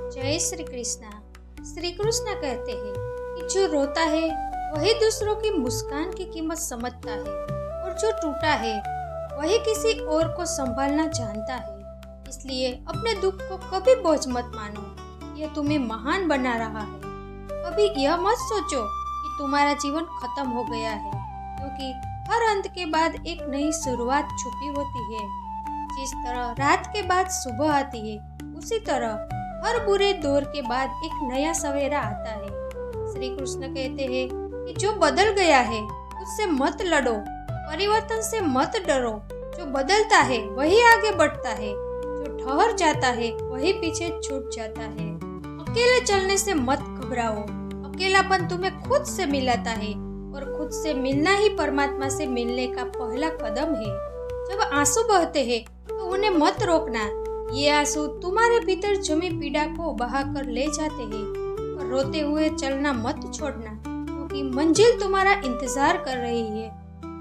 जय श्री कृष्णा। श्री कृष्ण कहते हैं कि जो रोता है वही दूसरों की मुस्कान की कीमत समझता है और जो टूटा है वही किसी और को संभालना जानता है। इसलिए अपने दुख को कभी बोझ मत मानो, यह तुम्हें महान बना रहा है। कभी यह मत सोचो कि तुम्हारा जीवन खत्म हो गया है, क्योंकि हर अंत के बाद एक नई शुरुआत छुपी होती है। जिस तरह रात के बाद सुबह आती है, उसी तरह हर बुरे दौर के बाद एक नया सवेरा आता है। श्री कृष्ण कहते हैं कि जो बदल गया है उससे मत लड़ो, परिवर्तन से मत डरो। जो बदलता है वही आगे बढ़ता है, जो ठहर जाता है वही पीछे छूट जाता है। अकेले चलने से मत घबराओ, अकेलापन तुम्हें खुद से मिलाता है और खुद से मिलना ही परमात्मा से मिलने का पहला कदम है। जब आंसू बहते हैं तो उन्हें मत रोकना, ये आंसू तुम्हारे भीतर जमी पीड़ा को बहाकर ले जाते हैं। और रोते हुए चलना मत छोड़ना, क्योंकि मंजिल तुम्हारा इंतजार कर रही है।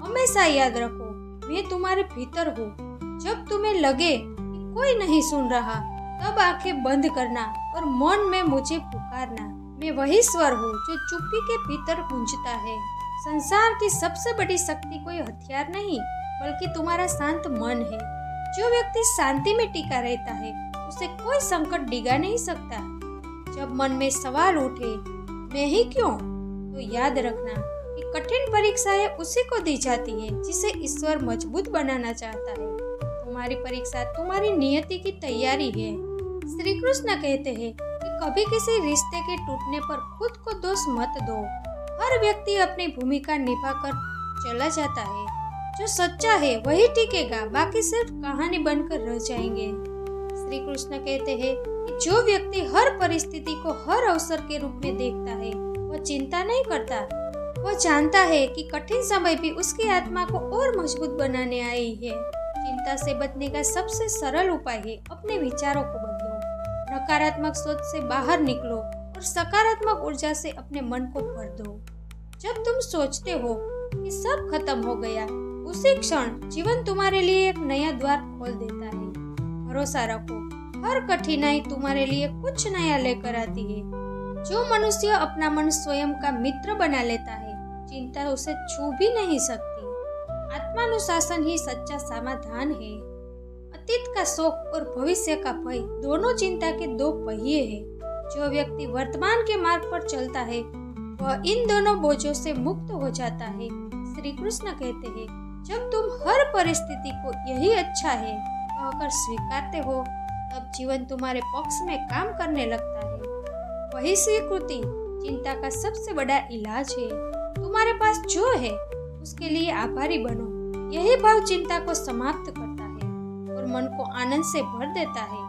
हमेशा याद रखो, मैं तुम्हारे भीतर हूँ। जब तुम्हें लगे कि कोई नहीं सुन रहा, तब आंखें बंद करना और मन में मुझे पुकारना। मैं वही स्वर हूँ जो चुप्पी के भीतर गूंजता है। संसार की सबसे बड़ी शक्ति कोई हथियार नहीं, बल्कि तुम्हारा शांत मन है। जो व्यक्ति शांति में टिका रहता है, उसे कोई संकट डिगा नहीं सकता। जब मन में सवाल उठे, मैं ही क्यों, तो याद रखना कि कठिन परीक्षाएं उसी को दी जाती है जिसे ईश्वर मजबूत बनाना चाहता है। तुम्हारी परीक्षा तुम्हारी नियति की तैयारी है। श्री कृष्ण कहते हैं कि कभी किसी रिश्ते के टूटने पर खुद को दोष मत दो। हर व्यक्ति अपनी भूमिका निभाकर चला जाता है। जो सच्चा है वही टिकेगा, बाकी सिर्फ कहानी बनकर रह जाएंगे। श्री कृष्ण कहते हैं कि जो व्यक्ति हर परिस्थिति को हर अवसर के रूप में देखता है, वह चिंता नहीं करता। वह जानता है कि कठिन समय भी उसकी आत्मा को और मजबूत बनाने आई है। चिंता से बचने का सबसे सरल उपाय है अपने विचारों को बदलो। नकारात्मक सोच से बाहर निकलो और सकारात्मक ऊर्जा से अपने मन को भर दो। जब तुम सोचते हो कि सब खत्म हो गया, उसी क्षण जीवन तुम्हारे लिए एक नया द्वार खोल देता है। भरोसा रखो, हर कठिनाई तुम्हारे लिए कुछ नया लेकर आती है। जो मनुष्य अपना मन स्वयं का मित्र बना लेता है, चिंता उसे छू भी नहीं सकती। आत्मानुशासन ही सच्चा समाधान है। अतीत का शोक और भविष्य का भय दोनों चिंता के दो पहिए हैं। जो व्यक्ति वर्तमान के मार्ग पर चलता है, वह इन दोनों बोझों से मुक्त हो जाता है। श्री कृष्ण कहते हैं, जब तुम हर परिस्थिति को यही अच्छा है कहकर स्वीकारते हो, तब जीवन तुम्हारे पक्ष में काम करने लगता है। वही स्वीकृति चिंता का सबसे बड़ा इलाज है। तुम्हारे पास जो है उसके लिए आभारी बनो। यही भाव चिंता को समाप्त करता है और मन को आनंद से भर देता है।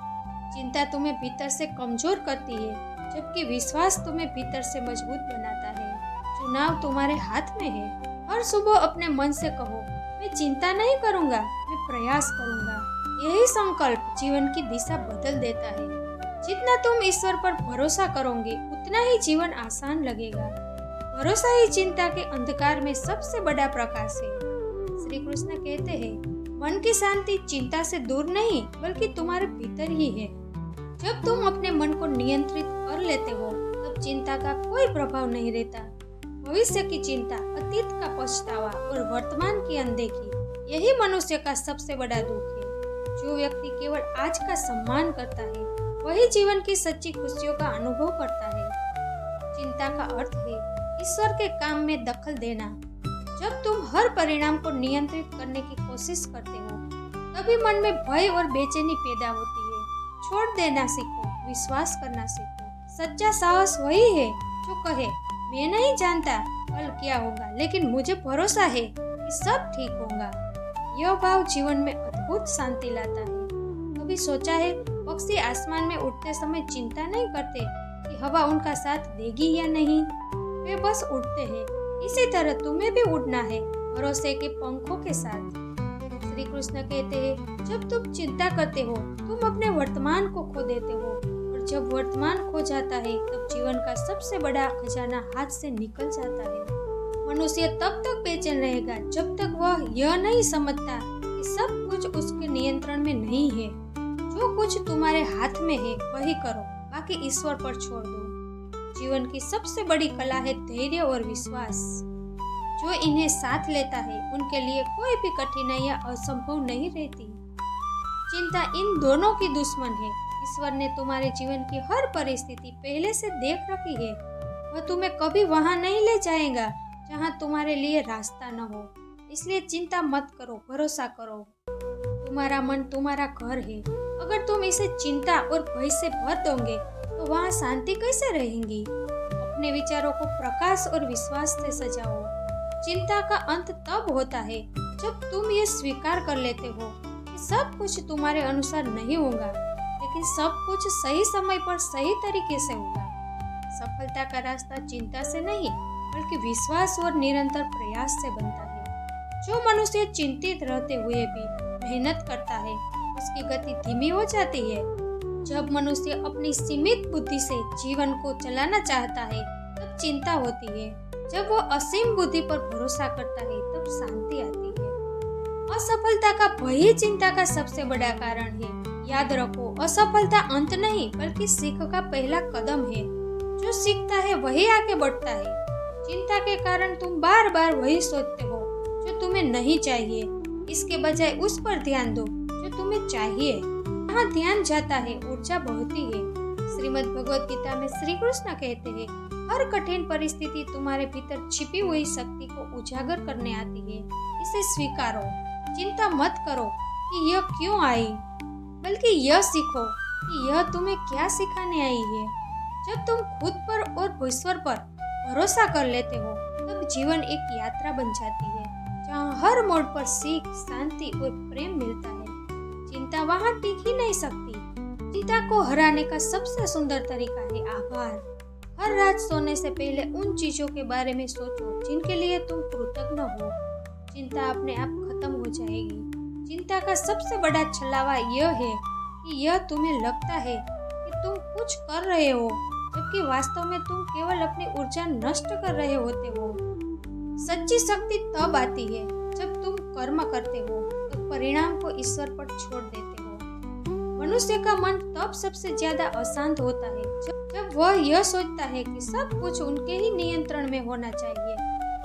चिंता तुम्हें भीतर से कमजोर करती है, जबकि विश्वास तुम्हें भीतर से मजबूत बनाता है। चुनाव तुम्हारे हाथ में है। हर सुबह अपने मन से कहो, मैं चिंता नहीं करूंगा, मैं प्रयास करूंगा। यही संकल्प जीवन की दिशा बदल देता है। जितना तुम ईश्वर पर भरोसा करोगे, उतना ही जीवन आसान लगेगा। भरोसा ही चिंता के अंधकार में सबसे बड़ा प्रकाश है। श्री कृष्ण कहते हैं, मन की शांति चिंता से दूर नहीं, बल्कि तुम्हारे भीतर ही है। जब तुम अपने मन को नियंत्रित कर लेते हो, तब चिंता का कोई प्रभाव नहीं रहता। भविष्य की चिंता, अतीत का पछतावा और वर्तमान की अनदेखी, यही मनुष्य का सबसे बड़ा दुख है। जो व्यक्ति केवल आज का सम्मान करता है, वही जीवन की सच्ची खुशियों का अनुभव करता है। चिंता का अर्थ है ईश्वर के काम में दखल देना। जब तुम हर परिणाम को नियंत्रित करने की कोशिश करते हो, तभी मन में भय और बेचैनी पैदा होती है। छोड़ देना सीखो, विश्वास करना सीखो। सच्चा साहस वही है जो कहे, मैं नहीं जानता कल क्या होगा, लेकिन मुझे भरोसा है कि सब ठीक होगा। यह भाव जीवन में अद्भुत शांति लाता है। कभी सोचा है, पक्षी आसमान में उड़ते समय चिंता नहीं करते कि हवा उनका साथ देगी या नहीं? वे बस उड़ते हैं। इसी तरह तुम्हें भी उड़ना है, भरोसे के पंखों के साथ। श्री कृष्ण कहते हैं, जब तुम चिंता करते हो, तुम अपने वर्तमान को खो देते हो। जब वर्तमान खो जाता है, तब जीवन का सबसे बड़ा खजाना हाथ से निकल जाता है। मनुष्य तब तक बेचैन रहेगा जब तक वह यह नहीं समझता कि सब कुछ उसके नियंत्रण में नहीं है। जो कुछ तुम्हारे हाथ में है वही करो, बाकी बाकी ईश्वर पर छोड़ दो। जीवन की सबसे बड़ी कला है धैर्य और विश्वास। जो इन्हें साथ लेता है उनके लिए कोई भी कठिनाइयां असंभव नहीं रहती। चिंता इन दोनों की दुश्मन है। ईश्वर ने तुम्हारे जीवन की हर परिस्थिति पहले से देख रखी है। वह तुम्हें कभी वहां नहीं ले जाएगा जहां तुम्हारे लिए रास्ता न हो। इसलिए चिंता मत करो, भरोसा करो। तुम्हारा मन तुम्हारा घर है। अगर तुम इसे चिंता और भय से भर दोगे तो वहां शांति कैसे रहेगी। अपने विचारों को प्रकाश और विश्वास से सजाओ। चिंता का अंत तब होता है जब तुम ये स्वीकार कर लेते हो कि सब कुछ तुम्हारे अनुसार नहीं होगा, लेकिन सब कुछ सही समय पर सही तरीके से होगा। सफलता का रास्ता चिंता से नहीं बल्कि विश्वास और निरंतर प्रयास से बनता है। जो मनुष्य चिंतित रहते हुए भी मेहनत करता है उसकी गति धीमी हो जाती है। जब मनुष्य अपनी सीमित बुद्धि से जीवन को चलाना चाहता है तब चिंता होती है। जब वो असीम बुद्धि पर भरोसा करता है तब शांति आती है। असफलता का भय ही चिंता का सबसे बड़ा कारण है। याद रखो, असफलता अंत नहीं बल्कि सीख का पहला कदम है। जो सीखता है वही आगे बढ़ता है। चिंता के कारण तुम बार बार वही सोचते हो जो तुम्हें नहीं चाहिए। इसके बजाय उस पर ध्यान दो जो तुम्हें चाहिए। जहाँ ध्यान जाता है ऊर्जा बढ़ती है। श्रीमद् भगवत गीता में श्री कृष्ण कहते हैं, हर कठिन परिस्थिति तुम्हारे भीतर छिपी हुई शक्ति को उजागर करने आती है। इसे स्वीकारो। चिंता मत करो कि यह क्यों आई, बल्कि यह सीखो कि यह तुम्हें क्या सिखाने आई है। जब तुम खुद पर और ईश्वर पर भरोसा कर लेते हो तब जीवन एक यात्रा बन जाती है जहाँ हर मोड़ पर सीख, शांति और प्रेम मिलता है। चिंता वहाँ टिक ही नहीं सकती। चिंता को हराने का सबसे सुंदर तरीका है आभार। हर रात सोने से पहले उन चीजों के बारे में सोचो जिनके लिए तुम कृतज्ञ हो। चिंता अपने आप खत्म हो जाएगी। चिंता का सबसे बड़ा छलावा यह है कि यह तुम्हें लगता है कि तुम कुछ कर रहे हो, जबकि वास्तव में तुम केवल अपनी ऊर्जा नष्ट कर रहे होते हो। सच्ची शक्ति तब आती है जब तुम कर्म करते हो तो परिणाम को ईश्वर पर छोड़ देते हो। मनुष्य का मन तब सबसे ज्यादा अशांत होता है जब वह यह सोचता है कि सब कुछ उनके ही नियंत्रण में होना चाहिए।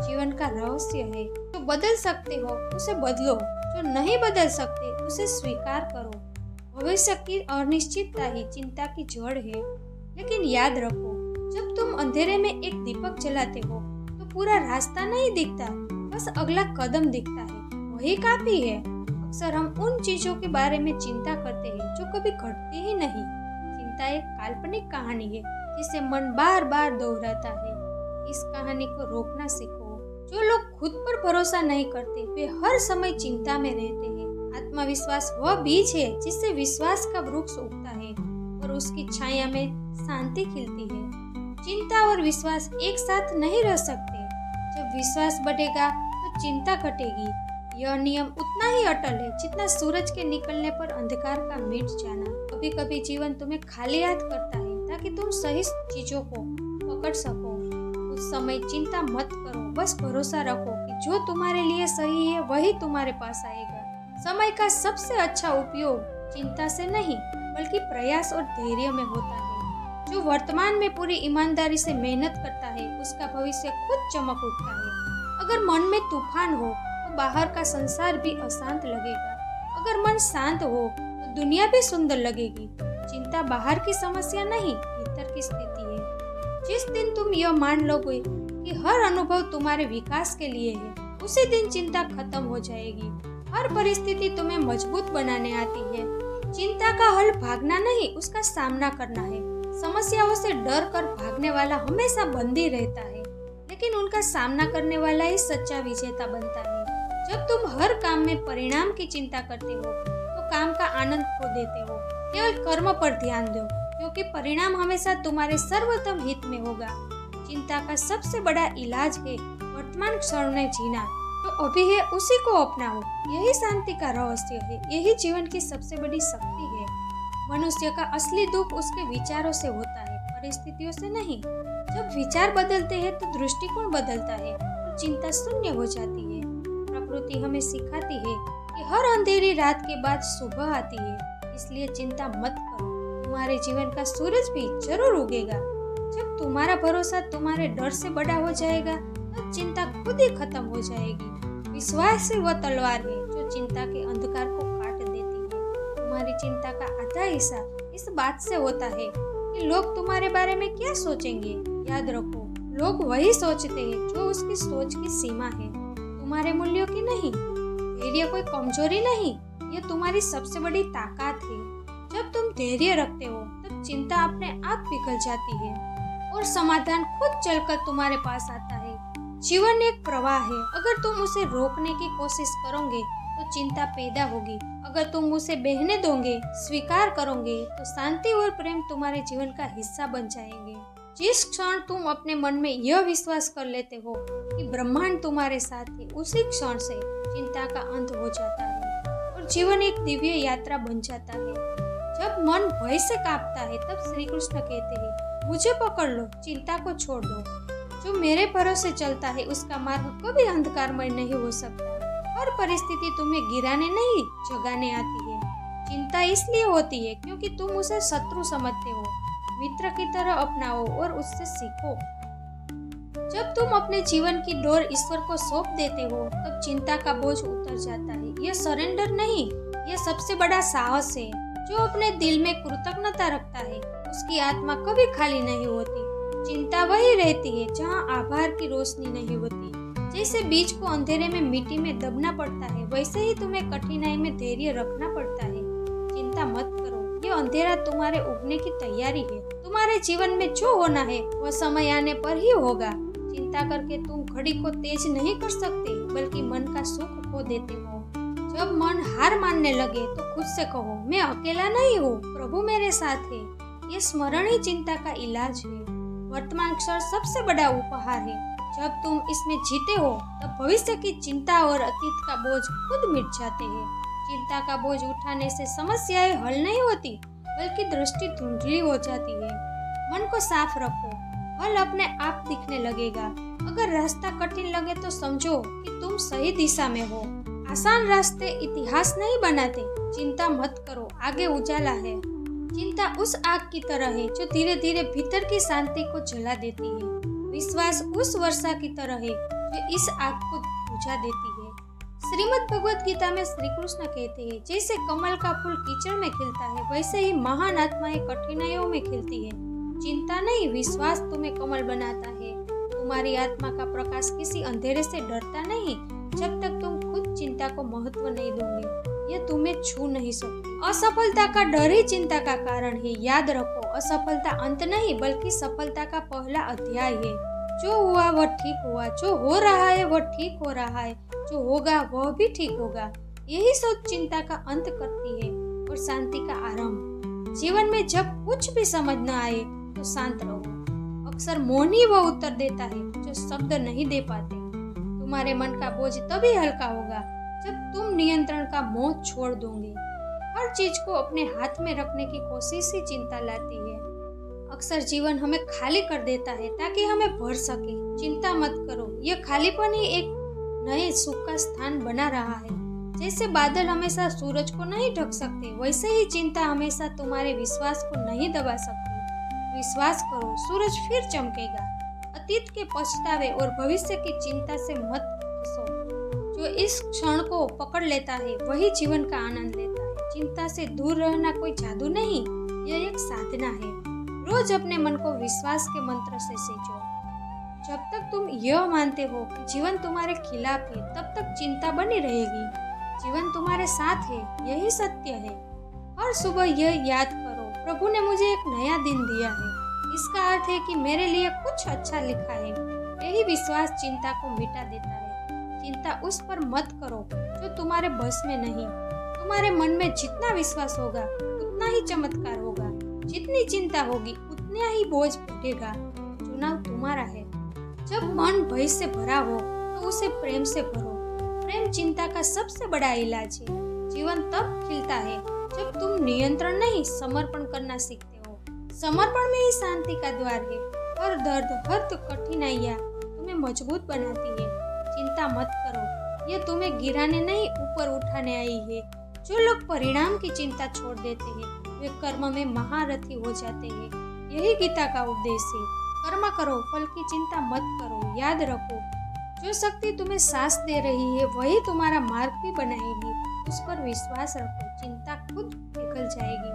जीवन का रहस्य है, जो बदल सकते हो उसे बदलो, जो नहीं बदल सकते उसे स्वीकार करो। भविष्य की अनिश्चितता ही चिंता की जड़ है। लेकिन याद रखो, जब तुम अंधेरे में एक दीपक जलाते हो तो पूरा रास्ता नहीं दिखता, बस अगला कदम दिखता है, वही काफी है। अक्सर हम उन चीजों के बारे में चिंता करते हैं जो कभी घटती ही नहीं। चिंता एक काल्पनिक कहानी है जिसे मन बार बार दोहराता है। इस कहानी को रोकना सीखो। जो लोग खुद पर भरोसा नहीं करते वे हर समय चिंता में रहते हैं। आत्मविश्वास वह बीज है जिससे विश्वास का वृक्ष उगता है और उसकी छाया में शांति खिलती है। चिंता और विश्वास एक साथ नहीं रह सकते। जब विश्वास बढ़ेगा तो चिंता घटेगी। यह नियम उतना ही अटल है जितना सूरज के निकलने पर अंधकार का मिट जाना। कभी कभी जीवन तुम्हें खाली हाथ करता है ताकि तुम सही चीजों को पकड़ सको। उस समय चिंता मत करो, बस भरोसा रखो कि जो तुम्हारे लिए सही है वही तुम्हारे पास आएगा। समय का सबसे अच्छा उपयोग चिंता से नहीं बल्कि प्रयास और धैर्य में होता है। जो वर्तमान में पूरी ईमानदारी से मेहनत करता है उसका भविष्य खुद चमक उठता है। अगर मन में तूफान हो तो बाहर का संसार भी अशांत लगेगा। अगर मन शांत हो तो दुनिया भी सुंदर लगेगी। चिंता बाहर की समस्या नहीं, भीतर की स्थिति है। जिस दिन तुम यह मान लोगे कि हर अनुभव तुम्हारे विकास के लिए है, उसी दिन चिंता खत्म हो जाएगी। हर परिस्थिति तुम्हें मजबूत बनाने आती है। चिंता का हल भागना नहीं, उसका सामना करना है। समस्याओं से डर कर भागने वाला हमेशा बंदी रहता है, लेकिन उनका सामना करने वाला ही सच्चा विजेता बनता है। जब तुम हर काम में परिणाम की चिंता करते हो तो काम का आनंद खो देते हो। केवल कर्म पर ध्यान दो, क्योंकि परिणाम हमेशा तुम्हारे सर्वोत्तम हित में होगा। चिंता का सबसे बड़ा इलाज है वर्तमान क्षण में जीना। जो अभी है उसी को अपनाओ। यही शांति का रहस्य है, यही जीवन की सबसे बड़ी शक्ति है। मनुष्य का असली दुख उसके विचारों से होता है, परिस्थितियों से नहीं। जब विचार बदलते हैं तो दृष्टिकोण बदलता है और चिंता शून्य हो जाती है। प्रकृति हमें सिखाती है कि हर अंधेरी रात के बाद सुबह आती है, इसलिए चिंता मत करो। तुम्हारे जीवन का सूरज भी जरूर उगेगा। जब तुम्हारा भरोसा तुम्हारे डर से बड़ा हो जाएगा तो चिंता खुद ही खत्म हो जाएगी। विश्वास ही वह तलवार है जो चिंता के अंधकार को काट देती है। तुम्हारी चिंता का आधा हिस्सा इस बात से होता है कि लोग तुम्हारे बारे में क्या सोचेंगे। याद रखो, लोग वही सोचते हैं जो उसकी सोच की सीमा है, तुम्हारे मूल्यों की नहीं। धैर्य कोई कमजोरी नहीं, ये तुम्हारी सबसे बड़ी ताकत है। जब तुम धैर्य रखते हो तब चिंता अपने आप पिघल जाती है और समाधान खुद चलकर तुम्हारे पास आता है। जीवन एक प्रवाह है, अगर तुम उसे रोकने की कोशिश करोगे तो चिंता पैदा होगी। अगर तुम उसे बहने दोगे, स्वीकार करोगे, तो शांति और प्रेम तुम्हारे जीवन का हिस्सा बन जाएंगे। जिस क्षण तुम अपने मन में यह विश्वास कर लेते हो कि ब्रह्मांड तुम्हारे साथ है, उसी क्षण से चिंता का अंत हो जाता है और जीवन एक दिव्य यात्रा बन जाता है। जब मन भय से कांपता है तब श्री कृष्ण कहते हैं, मुझे पकड़ लो, चिंता को छोड़ दो। जो मेरे भरोसे चलता है उसका मार्ग कभी अंधकारमय नहीं हो सकता। हर परिस्थिति तुम्हें गिराने नहीं, जगाने आती है। चिंता इसलिए होती है क्योंकि तुम उसे शत्रु समझते हो। मित्र की तरह अपनाओ और उससे सीखो। जब तुम अपने जीवन की डोर ईश्वर को सौंप देते हो तब चिंता का बोझ उतर जाता है। यह सरेंडर नहीं, यह सबसे बड़ा साहस है। जो अपने दिल में कृतज्ञता रखता है उसकी आत्मा कभी खाली नहीं होती। चिंता वही रहती है जहाँ आभार की रोशनी नहीं होती। जैसे बीज को अंधेरे में मिट्टी में दबना पड़ता है, वैसे ही तुम्हें कठिनाई में धैर्य रखना पड़ता है। चिंता मत करो, ये अंधेरा तुम्हारे उगने की तैयारी है। तुम्हारे जीवन में जो होना है वह समय आने पर ही होगा। चिंता करके तुम घड़ी को तेज नहीं कर सकते, बल्कि मन का सुख खो देते हो। जब मन हार मानने लगे तो खुद से कहो, मैं अकेला नहीं हूँ, प्रभु मेरे साथ है। ये स्मरण ही चिंता का इलाज है। वर्तमान क्षण सबसे बड़ा उपहार है। जब तुम इसमें जीते हो तब भविष्य की चिंता और अतीत का बोझ खुद मिट जाते हैं। चिंता का बोझ उठाने से समस्याएं हल नहीं होती, बल्कि दृष्टि धुंधली हो जाती है। मन को साफ रखो, हल अपने आप दिखने लगेगा। अगर रास्ता कठिन लगे तो समझो कि तुम सही दिशा में हो। आसान रास्ते इतिहास नहीं बनाते। चिंता मत करो, आगे उजाला है। चिंता उस आग की तरह है जो धीरे धीरे भीतर की शांति को जला देती है। विश्वास उस वर्षा की तरह है जो इस आग को बुझा देती है। श्रीमद् भगवत गीता में श्री कृष्ण कहते हैं, जैसे कमल का फूल कीचड़ में खिलता है, वैसे ही महान आत्माएं कठिनाइयों में खिलती है। चिंता नहीं, विश्वास तुम्हें कमल बनाता है। तुम्हारी आत्मा का प्रकाश किसी अंधेरे से डरता नहीं, जब तक तुम खुद चिंता को महत्व नहीं दोगे। यह तुम्हें छू नहीं सकती। असफलता का डर ही चिंता का कारण है। याद रखो, असफलता अंत नहीं, बल्कि सफलता का पहला अध्याय है। जो हुआ वह ठीक हुआ, जो हो रहा है वह ठीक हो रहा है, जो होगा वह भी ठीक होगा। यही सोच चिंता का अंत करती है और शांति का आरंभ। जीवन में जब कुछ भी समझ न आए तो शांत रहो। अक्सर मौन ही वह उत्तर देता है जो शब्द नहीं दे पाते। तुम्हारे मन का बोझ तभी हल्का होगा जब तुम नियंत्रण का मोह छोड़ दोगे। हर चीज को अपने हाथ में रखने की कोशिश ही चिंता लाती है। अक्सर जीवन हमें खाली कर देता है ताकि हमें भर सके। चिंता मत करो, यह खालीपन ही एक नए सुख का स्थान बना रहा है। जैसे बादल हमेशा सूरज को नहीं ढक सकते, वैसे ही चिंता हमेशा तुम्हारे विश्वास को नहीं दबा सकती। विश्वास करो, सूरज फिर चमकेगा। अतीत के पछतावे और भविष्य की चिंता से मत फंसो। जो इस क्षण को पकड़ लेता है वही जीवन का आनंद लेता है। चिंता से दूर रहना कोई जादू नहीं, यह एक साधना है। रोज अपने मन को विश्वास के मंत्र से सींचो। जब तक तुम यह मानते हो कि जीवन तुम्हारे खिलाफ है, तब तक चिंता बनी रहेगी। जीवन तुम्हारे साथ है, यही सत्य है। हर सुबह यह याद करो, प्रभु ने मुझे एक नया दिन दिया है। इसका अर्थ है कि मेरे लिए कुछ अच्छा लिखा है। यही विश्वास चिंता को मिटा देता है। चिंता उस पर मत करो जो तुम्हारे बस में नहीं। तुम्हारे मन में जितना विश्वास होगा उतना ही चमत्कार होगा। जितनी चिंता होगी उतना ही बोझ बढ़ेगा। चुनाव तुम्हारा है। जब मन भय से भरा हो तो उसे प्रेम से भरो। प्रेम चिंता का सबसे बड़ा इलाज है। जीवन तब खिलता है जब तुम नियंत्रण नहीं, समर्पण करना सीखते हो। समर्पण में ही शांति का द्वार है। हर दर्द, हर कठिनाइयाँ तुम्हें मजबूत बनाती है। चिंता मत करो, यह तुम्हें गिराने नहीं, ऊपर उठाने आई है। जो लोग परिणाम की चिंता छोड़ देते हैं वे कर्म में महारथी हो जाते हैं। यही गीता का उपदेश है। कर्म करो, फल की चिंता मत करो। याद रखो, जो शक्ति तुम्हें सांस दे रही है वही तुम्हारा मार्ग भी बनाएगी। उस पर विश्वास रखो, चिंता खुद निकल जाएगी।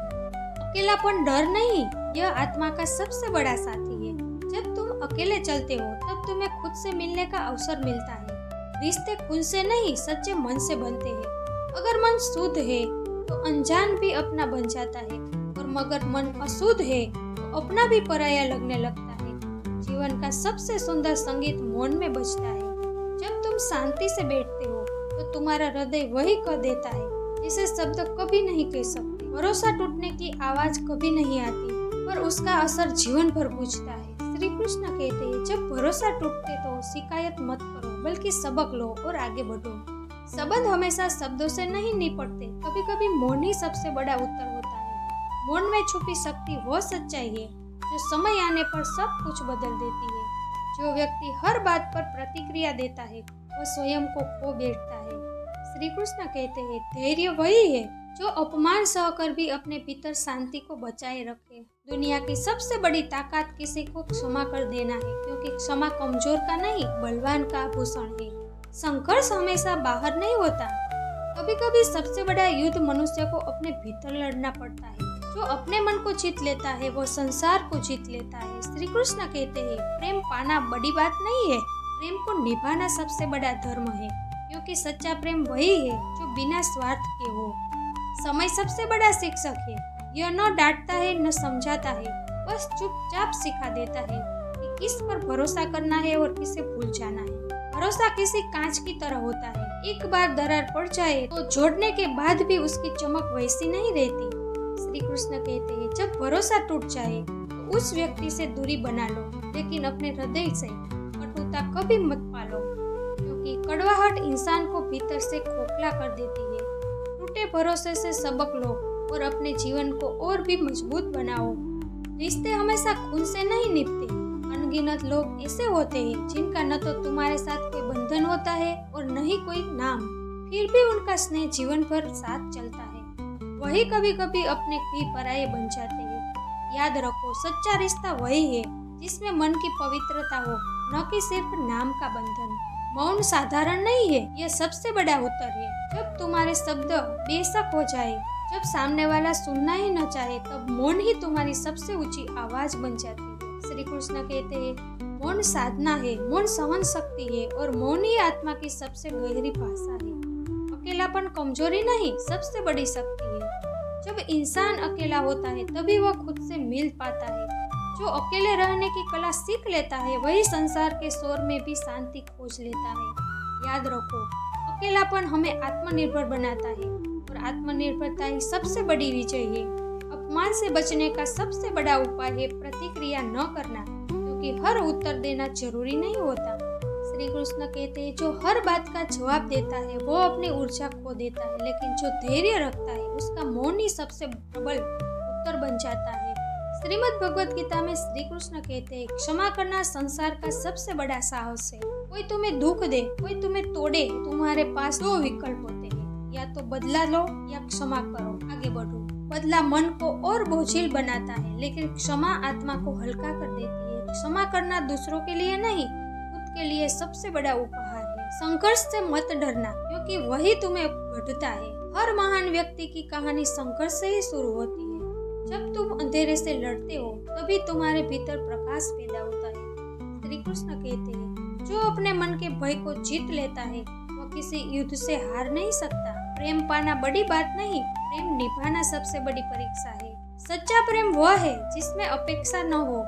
अकेलापन डर नहीं, यह आत्मा का सबसे बड़ा साथी है। जब तुम अकेले चलते हो तब तुम्हें खुद से मिलने का अवसर मिलता है। रिश्ते खून से नहीं, सच्चे मन से बनते हैं। अगर मन शुद्ध है तो अनजान भी अपना बन जाता है, और मगर मन अशुद्ध है तो अपना भी पराया लगने लगता है। जीवन का सबसे सुंदर संगीत मौन में बजता है। जब तुम शांति से बैठते हो तो तुम्हारा हृदय वही कह देता है जिसे शब्द कभी नहीं कह सकते। भरोसा टूटने की आवाज कभी नहीं आती, पर उसका असर जीवन भर गूंजता है। श्री कृष्ण कहते हैं, जब भरोसा टूटते तो शिकायत मत करो, बल्कि सबक लो और आगे बढ़ो। संबंध हमेशा शब्दों से नहीं निपटते, कभी कभी मौन ही सबसे बड़ा उत्तर होता है। मौन में छुपी शक्ति वो सच्चाई है जो समय आने पर सब कुछ बदल देती है। जो व्यक्ति हर बात पर प्रतिक्रिया देता है वह स्वयं को खो बैठता है। श्री कृष्ण कहते हैं, धैर्य वही है जो अपमान सहकर भी अपने भीतर शांति को बचाए रखे। दुनिया की सबसे बड़ी ताकत किसी को क्षमा कर देना है, क्योंकि क्षमा कमजोर का नहीं बलवान का आभूषण है। संघर्ष हमेशा बाहर नहीं होता। कभी कभी सबसे बड़ा युद्ध मनुष्य को अपने भीतर लड़ना पड़ता है। जो अपने मन को जीत लेता है वो संसार को जीत लेता है। श्री कृष्ण कहते हैं, प्रेम पाना बड़ी बात नहीं है, प्रेम को निभाना सबसे बड़ा धर्म है, क्योंकि सच्चा प्रेम वही है जो बिना स्वार्थ के हो। समय सबसे बड़ा शिक्षक है। यह न डांटता है न समझाता है, बस चुपचाप सिखा देता है कि किस पर भरोसा करना है और किसे भूल जाना है। भरोसा किसी कांच की तरह होता है, एक बार दरार पड़ जाए तो जोड़ने के बाद भी उसकी चमक वैसी नहीं रहती। श्री कृष्ण कहते हैं, जब भरोसा टूट जाए तो उस व्यक्ति से दूरी बना लो, लेकिन अपने हृदय से कटुता कभी मत पालो, क्योंकि कड़वाहट इंसान को भीतर से खोखला कर देती है। टूटे भरोसे से सबक लो और अपने जीवन को और भी मजबूत बनाओ। रिश्ते हमेशा खून से नहीं निभते। अनगिनत लोग ऐसे होते हैं जिनका न तो तुम्हारे साथ कोई बंधन होता है और न ही कोई नाम, फिर भी उनका स्नेह जीवन भर साथ चलता है। वही कभी कभी अपने ही पराये बन जाते हैं। याद रखो, सच्चा रिश्ता वही है जिसमें मन की पवित्रता हो, न कि सिर्फ नाम का बंधन। मौन साधारण नहीं है, यह सबसे बड़ा उत्तर है। जब तुम्हारे शब्द बेशक हो जाए, जब सामने वाला सुनना ही न चाहे, तब मौन ही तुम्हारी सबसे ऊंची आवाज बन जाती है। श्री कृष्ण कहते हैं, मौन साधना है, मौन सहन शक्ति है, और मौन ही आत्मा की सबसे गहरी भाषा है। अकेलापन कमजोरी नहीं, सबसे बड़ी शक्ति है। जब इंसान अकेला होता है तभी वह खुद से मिल पाता है। जो अकेले रहने की कला सीख लेता है वही संसार के शोर में भी शांति खोज लेता है। याद रखो, अकेलापन हमें आत्मनिर्भर बनाता है, और आत्मनिर्भरता ही सबसे बड़ी विजय है। अपमान से बचने का सबसे बड़ा उपाय है प्रतिक्रिया न करना, क्योंकि हर उत्तर देना जरूरी नहीं होता। श्री कृष्ण कहते हैं, जो हर बात का जवाब देता है वो अपनी ऊर्जा खो देता है, लेकिन जो धैर्य रखता है उसका मौन ही सबसे प्रबल उत्तर बन जाता है। श्रीमद् भगवत गीता में श्री कृष्ण कहते हैं, क्षमा करना संसार का सबसे बड़ा साहस है। कोई तुम्हें दुख दे, कोई तुम्हें तोड़े, तुम्हारे पास दो विकल्प होते हैं, या तो बदला लो या क्षमा करो, आगे बढ़ो। बदला मन को और बोझिल बनाता है, लेकिन क्षमा आत्मा को हल्का कर देती है। क्षमा करना दूसरों के लिए नहीं, खुद के लिए सबसे बड़ा उपहार है। संघर्ष से मत डरना, क्योंकि वही तुम्हें गढ़ता है। हर महान व्यक्ति की कहानी संघर्ष से ही शुरू होती है। जब तुम अंधेरे से लड़ते हो तभी तुम्हारे भीतर प्रकाश पैदा होता है। श्री कृष्ण कहते हैं, जो अपने मन के भय को जीत लेता है वह किसी युद्ध से हार नहीं सकता। प्रेम पाना बड़ी बात नहीं, प्रेम निभाना सबसे बड़ी परीक्षा है। सच्चा प्रेम वह है जिसमें अपेक्षा न हो,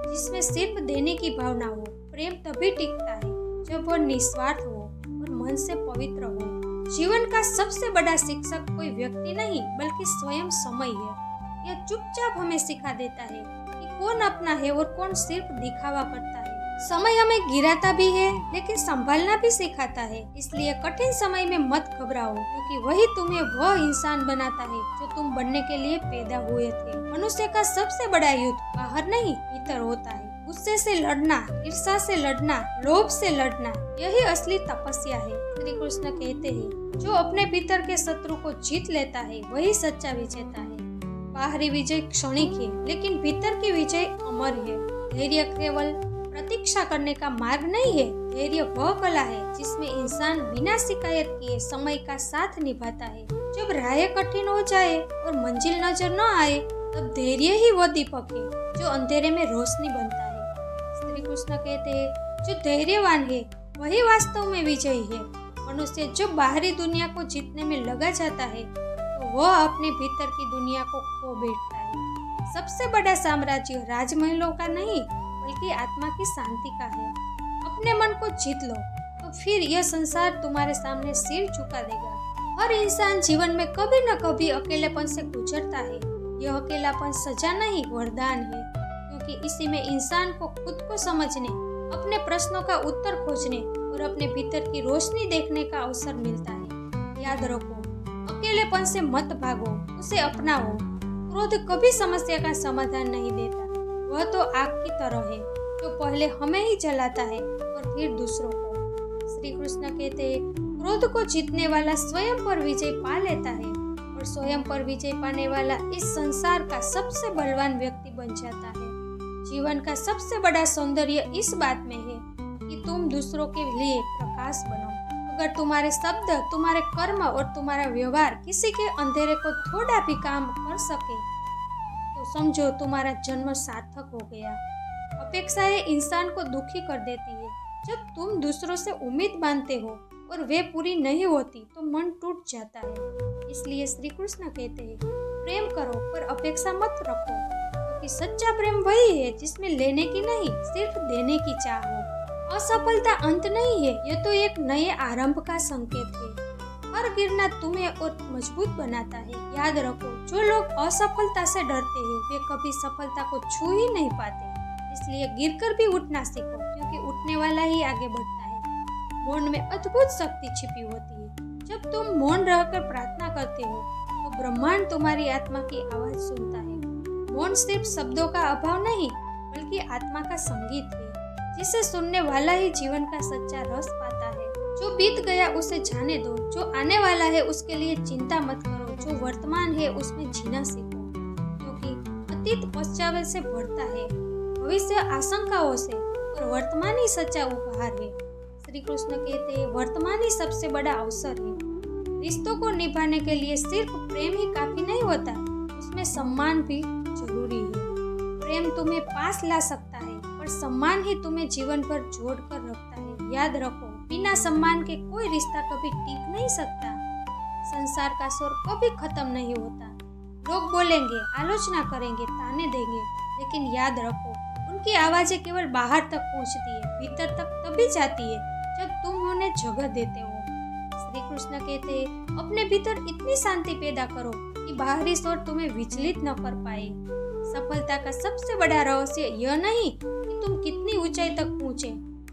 जिसमें सिर्फ देने की भावना हो। प्रेम तभी टिकता है जब वह निस्वार्थ हो और मन से पवित्र हो। जीवन का सबसे बड़ा शिक्षक कोई व्यक्ति नहीं बल्कि स्वयं समय है। यह चुपचाप हमें सिखा देता है कि कौन अपना है और कौन सिर्फ दिखावा करता है। समय हमें गिराता भी है लेकिन संभालना भी सिखाता है। इसलिए कठिन समय में मत घबराओ, क्योंकि वही तुम्हें वह इंसान बनाता है जो तुम बनने के लिए पैदा हुए थे। मनुष्य का सबसे बड़ा युद्ध बाहर नहीं भीतर होता है। गुस्से से लड़ना, ईर्ष्या से लड़ना, लोभ से लड़ना, यही असली तपस्या है। श्री कृष्ण कहते हैं, जो अपने भीतर के शत्रु को जीत लेता है वही सच्चा विजेता है। बाहरी विजय क्षणिक है, लेकिन भीतर की विजय अमर है। धैर्य केवल प्रतीक्षा करने का मार्ग नहीं है, धैर्य वह कला है जिसमें इंसान बिना शिकायत किए समय का साथ निभाता है। जब राहें कठिन हो जाए और मंजिल नजर न आए, तब धैर्य ही वह दीपक है जो अंधेरे में रोशनी बनता है। श्री कृष्ण कहते हैं, जो धैर्यवान है वही वास्तव में विजयी है। मनुष्य जब बाहरी दुनिया को जीतने में लगा जाता है, तो वह अपने भीतर की दुनिया को खो बैठता है। सबसे बड़ा साम्राज्य राजमहलों का नहीं, बल्कि आत्मा की शांति का है। अपने मन को जीत लो, तो फिर यह संसार तुम्हारे सामने सिर झुका देगा। हर इंसान जीवन में कभी न कभी अकेलेपन से गुजरता है। यह अकेलापन सजा नहीं, वरदान है, क्योंकि इसी में इंसान को खुद को समझने, अपने प्रश्नों का उत्तर खोजने और अपने भीतर की रोशनी देखने का अवसर मिलता है। याद रखो, अकेलेपन से मत भागो, उसे अपनाओ। क्रोध कभी समस्या का समाधान नहीं देता। वह तो आग की तरह है जो पहले हमें ही जलाता है और फिर दूसरों को। श्री कृष्ण कहते हैं, क्रोध को जीतने वाला स्वयं पर विजय पा लेता है और स्वयं पर विजय पाने वाला इस संसार का सबसे बलवान व्यक्ति बन जाता है। जीवन का सबसे बड़ा सौंदर्य इस बात में है कि तुम दूसरों के लिए प्रकाश बनो। अगर तुम्हारे शब्द, तुम्हारे कर्म और तुम्हारा व्यवहार किसी के अंधेरे को थोड़ा भी काम कर सके, तो समझो तुम्हारा जन्म सार्थक हो गया। अपेक्षाएं इंसान को दुखी कर देती है। जब तुम दूसरों से उम्मीद बांधते हो और वे पूरी नहीं होती, तो मन टूट जाता है। इसलिए श्री कृष्ण कहते हैं, प्रेम करो पर अपेक्षा मत रखो, क्योंकि सच्चा प्रेम वही है जिसमें लेने की नहीं, सिर्फ देने की चाह हो। असफलता अंत नहीं है, यह तो एक नए आरंभ का संकेत है। हर गिरना तुम्हें और मजबूत बनाता है। याद रखो, जो लोग असफलता से डरते हैं, वे कभी सफलता को छू ही नहीं पाते। इसलिए गिरकर भी उठना सीखो, क्योंकि उठने वाला ही आगे बढ़ता है। मौन में अद्भुत शक्ति छिपी होती है। जब तुम मौन रहकर प्रार्थना करते हो, तो ब्रह्मांड तुम्हारी आत्मा की आवाज सुनता है। मौन सिर्फ शब्दों का अभाव नहीं, बल्कि आत्मा का संगीत है, जिसे सुनने वाला ही जीवन का सच्चा रस पाता है। जो बीत गया उसे जाने दो, जो आने वाला है उसके लिए चिंता मत करो, जो वर्तमान है उसमें जीना सीखो, क्योंकि अतीत पश्चाताप से भरता है, भविष्य आशंकाओं से, और वर्तमान ही सच्चा उपहार है। श्री कृष्ण कहते हैं, वर्तमान ही सबसे बड़ा अवसर है। रिश्तों को निभाने के लिए सिर्फ प्रेम ही काफी नहीं होता, उसमें सम्मान भी जरूरी है। प्रेम तुम्हें पास ला सकता है, पर सम्मान ही तुम्हें जीवन भर जोड़ कर रखता है। याद रखो, बिना सम्मान के कोई रिश्ता कभी टिक नहीं सकता। संसार का शोर कभी खत्म नहीं होता। लोग बोलेंगे, आलोचना करेंगे, ताने देंगे, लेकिन याद रखो, उनकी आवाजें केवल बाहर तक पहुंचती है, भीतर तक तभी जाती है जब तुम उन्हें जगह देते हो। श्री कृष्ण कहते हैं, अपने भीतर इतनी शांति पैदा करो कि बाहरी शोर तुम्हें विचलित न कर पाए। सफलता का सबसे बड़ा रहस्य यह नहीं कि तुम कितनी ऊंचाई तक पहुंचे,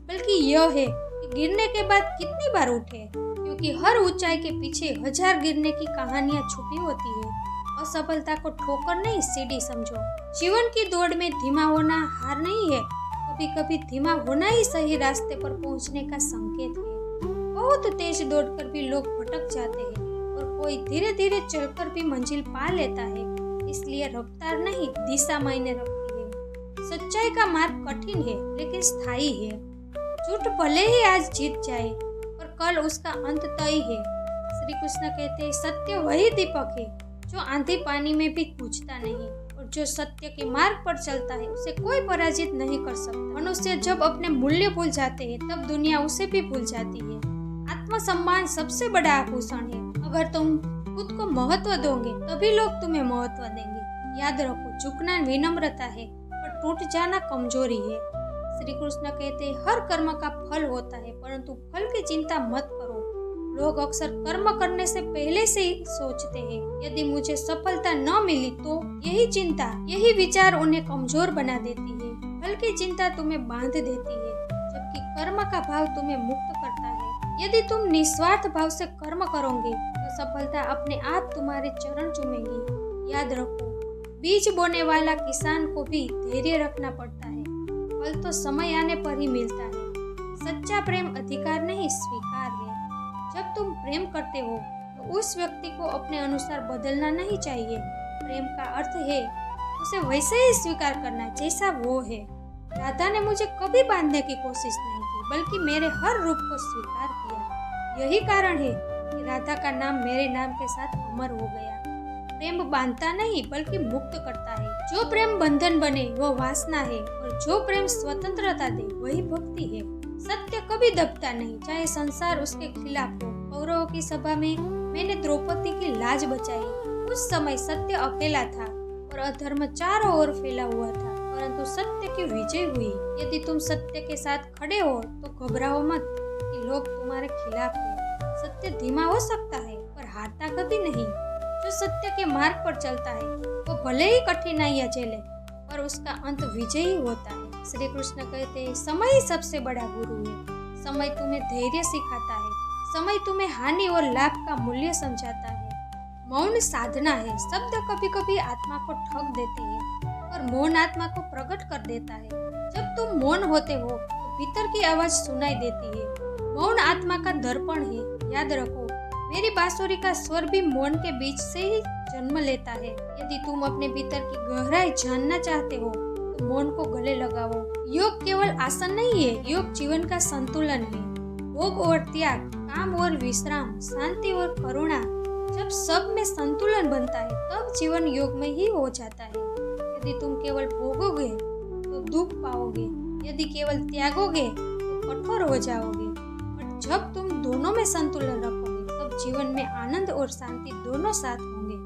बल्कि यह है कि गिरने के बाद कितनी बार उठे, क्योंकि हर ऊंचाई के पीछे 1000 गिरने की कहानियां छुपी होती है। असफलता को ठोकर नहीं, सीढ़ी समझो। जीवन की दौड़ में धीमा होना हार नहीं है, कभी कभी धीमा होना ही सही रास्ते पर पहुंचने का संकेत है। बहुत तेज दौड़कर भी लोग भटक जाते हैं और कोई धीरे धीरे चलकर भी मंजिल पा लेता है। इसलिए रफ्तार नहीं, दिशा मायने रखती है। सच्चाई का मार्ग कठिन है, लेकिन स्थायी है। झूठ भले ही आज जीत जाए, पर कल उसका अंत तय है। श्री कृष्ण कहते हैं, सत्य वही दीपक है जो आंधी पानी में भी बुझता नहीं, और जो सत्य के मार्ग पर चलता है उसे कोई पराजित नहीं कर सकता। मनुष्य जब अपने मूल्य भूल जाते हैं, तब दुनिया उसे भी भूल जाती है। आत्मसम्मान सबसे बड़ा आभूषण है। अगर तुम खुद को महत्व दोगे, तभी लोग तुम्हें महत्व देंगे। याद रखो, झुकना विनम्रता है, पर टूट जाना कमजोरी है। श्री कृष्ण कहते हैं, हर कर्म का फल होता है, परंतु फल की चिंता मत करो। लोग अक्सर कर्म करने से पहले से ही सोचते हैं, यदि मुझे सफलता न मिली तो। यही चिंता, यही विचार उन्हें कमजोर बना देती है। फल की चिंता तुम्हें बांध देती है, जबकि कर्म का भाव तुम्हें मुक्त करता है। यदि तुम निस्वार्थ भाव से कर्म करोगे, तो सफलता अपने आप तुम्हारे चरण चूमेगी। याद रखो, बीज बोने वाला किसान को भी धैर्य रखना पड़ता है। फल तो समय आने पर ही मिलता है। सच्चा प्रेम अधिकार नहीं, स्वीकार है। जब तुम प्रेम करते हो, तो उस व्यक्ति को अपने अनुसार बदलना नहीं चाहिए, प्रेम का अर्थ है उसे वैसे ही स्वीकार करना जैसा वो है। राधा ने मुझे कभी बांधने की कोशिश नहीं की, बल्कि मेरे हर रूप को स्वीकार किया। यही कारण है कि राधा का नाम मेरे नाम के साथ अमर हो गया। प्रेम बांधता नहीं बल्कि मुक्त करता है। जो प्रेम बंधन बने वो वासना है, और जो प्रेम स्वतंत्रता दे वही भक्ति है। सत्य कभी दबता नहीं, चाहे संसार उसके खिलाफ हो। कौरवों की सभा में मैंने द्रौपदी की लाज बचाई। उस समय सत्य अकेला था और अधर्म चारों ओर फैला हुआ था, परंतु सत्य की विजय हुई। यदि तुम सत्य के साथ खड़े हो तो घबराओ मत कि लोग तुम्हारे खिलाफ हैं। सत्य धीमा हो सकता है पर हारता कभी नहीं। जो सत्य के मार्ग पर चलता है वो भले ही कठिनाइयां झेले पर उसका अंत विजयी होता है। श्री कृष्ण कहते हैं, समय ही सबसे बड़ा गुरु है। समय तुम्हें धैर्य सिखाता है, समय तुम्हें हानि और लाभ का मूल्य समझाता है। मौन साधना है। शब्द कभी कभी आत्मा को ठग देते हैं और मौन आत्मा को प्रकट कर देता है। जब तुम मौन होते हो तो भीतर की आवाज सुनाई देती है। मौन आत्मा का दर्पण है। याद रखो, मेरी बांसुरी का स्वर भी मौन के बीच से ही जन्म लेता है। यदि तुम अपने भीतर की गहराई जानना चाहते हो तो मौन को गले लगाओ। योग केवल आसन नहीं है, योग जीवन का संतुलन है। भोग और त्याग, काम और विश्राम, शांति और करुणा, जब सब में संतुलन बनता है तब जीवन योग में ही हो जाता है। यदि तुम केवल भोगोगे तो दुख पाओगे, यदि केवल त्यागोगे तो कठोर हो जाओगे। और जब तुम दोनों में संतुलन रखोगे तब जीवन में आनंद और शांति दोनों साथ होंगे।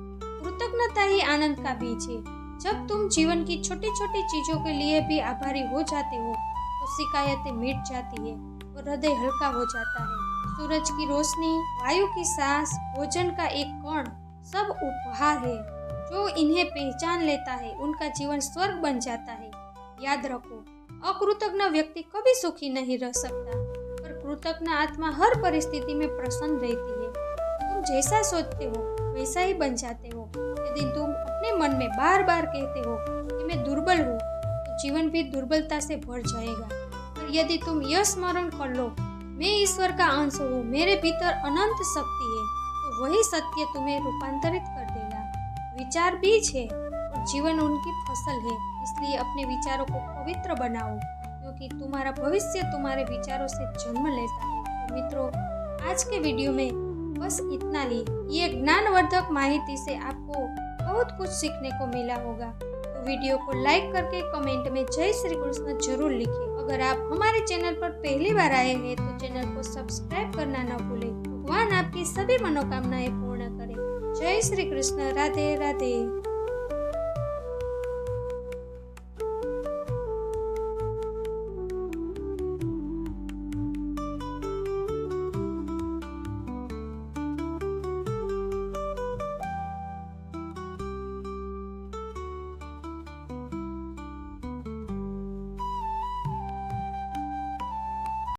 कृतज्ञता ही आनंद का बीज है। जब तुम जीवन की छोटी छोटी चीजों के लिए भी आभारी हो जाते हो तो शिकायतें मिट जाती है और हृदय हल्का हो जाता है। सूरज की रोशनी, वायु की सांस, भोजन का एक कण, सब उपहार है। जो इन्हें पहचान लेता है उनका जीवन स्वर्ग बन जाता है। याद रखो, अकृतज्ञ व्यक्ति कभी सुखी नहीं रह सकता, पर कृतज्ञ आत्मा हर परिस्थिति में प्रसन्न रहती है। तुम जैसा सोचते हो वैसा ही बन जाते हो। यदि तुम अपने मन में बार बार कहते हो कि मैं दुर्बल हूँ तो जीवन भी दुर्बलता से भर जाएगा। पर यदि तुम यह स्मरण कर लो, मैं ईश्वर का अंश हूँ, मेरे भीतर अनंत शक्ति है, तो वही सत्य तुम्हें रूपांतरित कर देगा। विचार बीज है और जीवन उनकी फसल है। इसलिए अपने विचारों को पवित्र बनाओ, क्योंकि तुम्हारा भविष्य तुम्हारे विचारों से जन्म लेता है। तो मित्रों, आज के वीडियो में बस इतना ही। ये ज्ञानवर्धक माहिती से आपको बहुत कुछ सीखने को मिला होगा। तो वीडियो को लाइक करके कमेंट में जय श्री कृष्ण जरूर लिखें। अगर आप हमारे चैनल पर पहली बार आए हैं तो चैनल को सब्सक्राइब करना न भूलें। भगवान आपकी सभी मनोकामनाएं पूर्ण करें। जय श्री कृष्ण। राधे राधे।